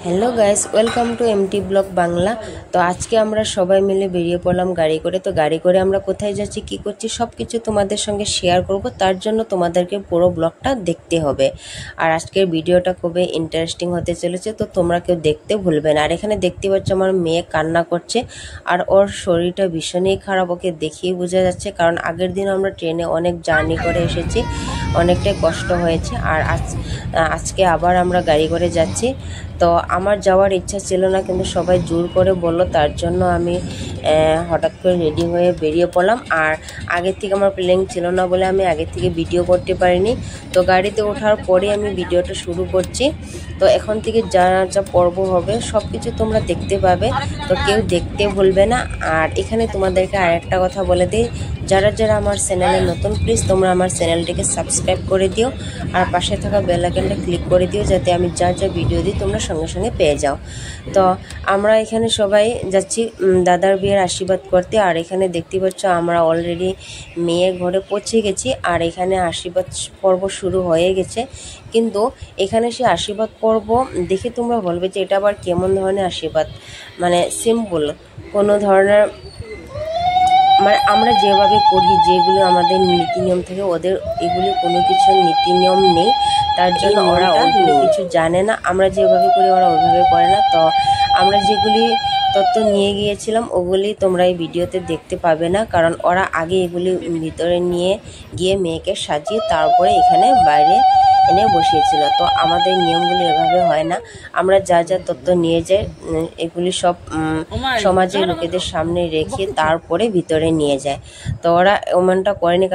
Hello guys, welcome to MT blog Bangla. তো আজকে আমরা সবাই মিলে বেরিয়ে পড়লাম গাড়ি করে। তো গাড়ি করে আমরা কোথায় যাচ্ছি, কি করছি, সব কিছু তোমাদের সঙ্গে শেয়ার করব। তার জন্য তোমাদেরকে পুরো ব্লগটা দেখতে হবে। আর আজকের ভিডিওটা খুবই ইন্টারেস্টিং হতে চলেছে, তো তোমরা কেউ দেখতে ভুলবে না। আর এখানে দেখতে পাচ্ছ আমার মেয়ে কান্না করছে, আর ওর শরীরটা ভীষণই খারাপ, ওকে দেখিয়ে বোঝা যাচ্ছে। কারণ আগের দিন আমরা ট্রেনে অনেক জার্নি করে এসেছি, অনেকটাই কষ্ট হয়েছে। আর আজকে আবার আমরা গাড়ি করে যাচ্ছি। তো আমার যাওয়ার ইচ্ছা ছিল না, কিন্তু সবাই জোর করে বললো, তার জন্য আমি হঠাৎ করে রেডি হয়ে বেরিয়ে পড়লাম। আর আগের থেকে আমার প্ল্যান ছিল না বলে আমি আগের থেকে ভিডিও করতে পারিনি। তো গাড়িতে ওঠার পরে আমি ভিডিওটা শুরু করছি। তো এখন থেকে যা যা পর্ব হবে সব কিছু তোমরা দেখতে পাবে, তো কেউ দেখতে ভুলবে না। আর এখানে তোমাদেরকে আরেকটা কথা বলে দিই, যারা যারা আমার চ্যানেলে নতুন, প্লিজ তোমরা আমার চ্যানেলটিকে সাবস্ক্রাইব করে দিও, আর পাশে থাকা বেল আইকনটা ক্লিক করে দিও, যাতে আমি যা যা ভিডিও দিই তোমরা সঙ্গে সঙ্গে পেয়ে যাও। তো আমরা এখানে সবাই যাচ্ছি দাদার বিয়ের আশীর্বাদ করতে। আর এখানে দেখতে পাচ্ছ আমরা অলরেডি মেয়ের ঘরে পৌঁছে গেছি, আর এখানে আশীর্বাদ পর্ব শুরু হয়ে গেছে। কিন্তু এখানে সে আশীর্বাদ পর্ব দেখে তোমরা বলবে যে এটা আবার কেমন ধরনের আশীর্বাদ, মানে সিম্পল কোনো ধরনের, মানে আমরা যেভাবে করি, যেগুলো আমাদের নীতি নিয়ম থাকে, ওদের এগুলি কোনো কিছু নীতি নিয়ম নেই। তার জন্য ওরা ওইগুলো কিছু জানে না। আমরা যেভাবে করি ওরা ওইভাবে করে না। তো আমরা যেগুলি তত্ত্ব নিয়ে গিয়েছিলাম ওগুলি তোমরা এই ভিডিওতে দেখতে পাবে না, কারণ ওরা আগে এগুলি ভিতরে নিয়ে গিয়ে মেয়েকে সাজিয়ে তারপরে এখানে বাইরে এনে বসিয়েছিল। তো আমাদের নিয়মগুলি এভাবে হয় না। আমরা যা যা তত্ত্ব নিয়ে যাই এগুলি সব সমাজের লোকেদের সামনে রেখে তারপরে ভিতরে নিয়ে যায়। তো ওরা এমনটা করেনি।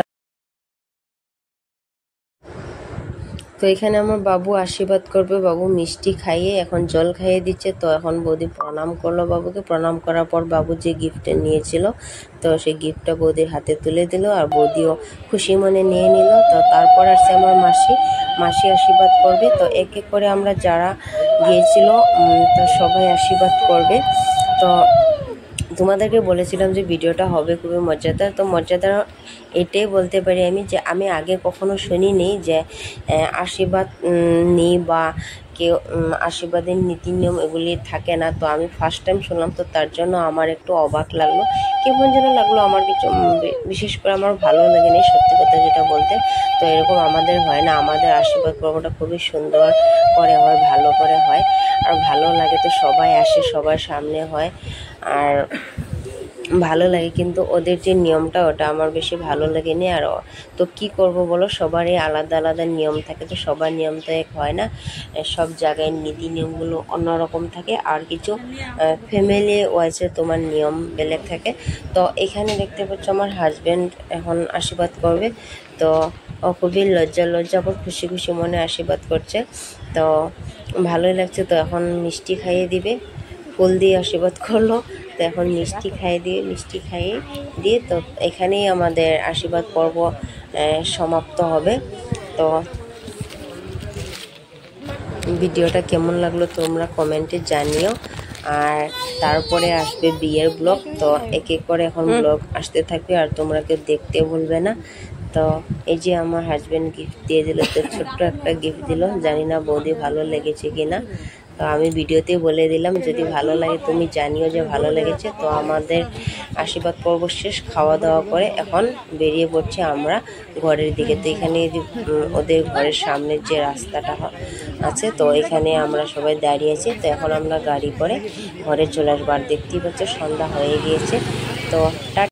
তো এখানে আমার বাবু আশীর্বাদ করবে, বাবু মিষ্টি খাইয়ে এখন জল খাইয়ে দিচ্ছে। তো এখন বৌদি প্রণাম করলো বাবুকে, প্রণাম করার পর বাবু যে গিফটটা নিয়েছিল, তো সেই গিফটটা বৌদির হাতে তুলে দিল, আর বৌদিও খুশি মনে নিয়ে নিল। তো তারপর আসছে আমার মাসি আশীর্বাদ করবে। তো এক এক করে আমরা যারা গিয়েছিল তো সবাই আশীর্বাদ করবে। তো তোমাদেরকে বলেছিলাম যে ভিডিওটা হবে খুবই মজাদার। তো মজাদার এটাই বলতে পারি আমি, যে আমি আগে কখনো শুনিনি যে আশীর্বাদ নিই বা কেউ আশীর্বাদের নীতি নিয়ম এগুলি থাকে না। তো আমি ফার্স্ট টাইম শুনলাম, তো তার জন্য আমার একটু অবাক লাগলো, কেমন যেন লাগলো। আমার কিছু বিশেষ করে আমার ভালো লাগেনি, সত্যি কথা যেটা বলতে। তো এরকম আমাদের হয় না, আমাদের আশীর্বাদ পর্বটা খুবই সুন্দর করে হয়, ভালো করে হয়, আর ভালো লাগে। তো সবাই আসে, সবার সামনে হয়, আর ভালো লাগে। কিন্তু ওদের যে নিয়মটা ওটা আমার বেশি ভালো লাগেনি। আর তো কি করব বলো, সবারই আলাদা আলাদা নিয়ম থাকে, তো সবার নিয়ম তো এক হয় না, সব জায়গায় নীতি নিয়মগুলো অন্যরকম থাকে, আর কিছু ফ্যামিলি ওয়াইজে তোমার নিয়ম বেলেগ থাকে। তো এখানে দেখতে পাচ্ছ আমার হাজব্যান্ড এখন আশীর্বাদ করবে। তো ও খুবই লজ্জা পর খুশি খুশি মনে আশীর্বাদ করছে, তো ভালোই লাগছে। তো এখন মিষ্টি খাইয়ে দিবে, ফুল দিয়ে আশীর্বাদ করলো। তো এখন মিষ্টি খাইয়ে দিয়ে তো এখানেই আমাদের আশীর্বাদ পর্ব সমাপ্ত হবে। তো ভিডিওটা কেমন লাগলো তোমরা কমেন্টে জানিও। আর তারপরে আসবে বিয়ের ব্লগ। তো এক এক করে এখন ব্লগ আসতে থাকবে, আর তোমরা কেউ দেখতে ভুলবে না। তো এই যে আমার হাজব্যান্ড গিফট দিয়ে দিল, তো ছোট্ট একটা গিফট দিল, জানি না বৌদি ভালো লেগেছে কিনা। তো আমি ভিডিওতে বলে দিলাম, যদি ভালো লাগে তুমি জানিও যে ভালো লেগেছে। তো আমাদের আশীর্বাদ পর্ব শেষ, খাওয়া দাওয়া করে এখন বেরিয়ে পড়ছি আমরা ঘরের দিকে। তো এখানে ওদের ঘরের সামনে যে রাস্তাটা আছে, তো এখানে আমরা সবাই দাঁড়িয়েছি। তো এখন আমরা গাড়ি করে ঘরে চলে আসবো। আর দেখতেই পাচ্ছ সন্ধ্যা হয়ে গিয়েছে। তো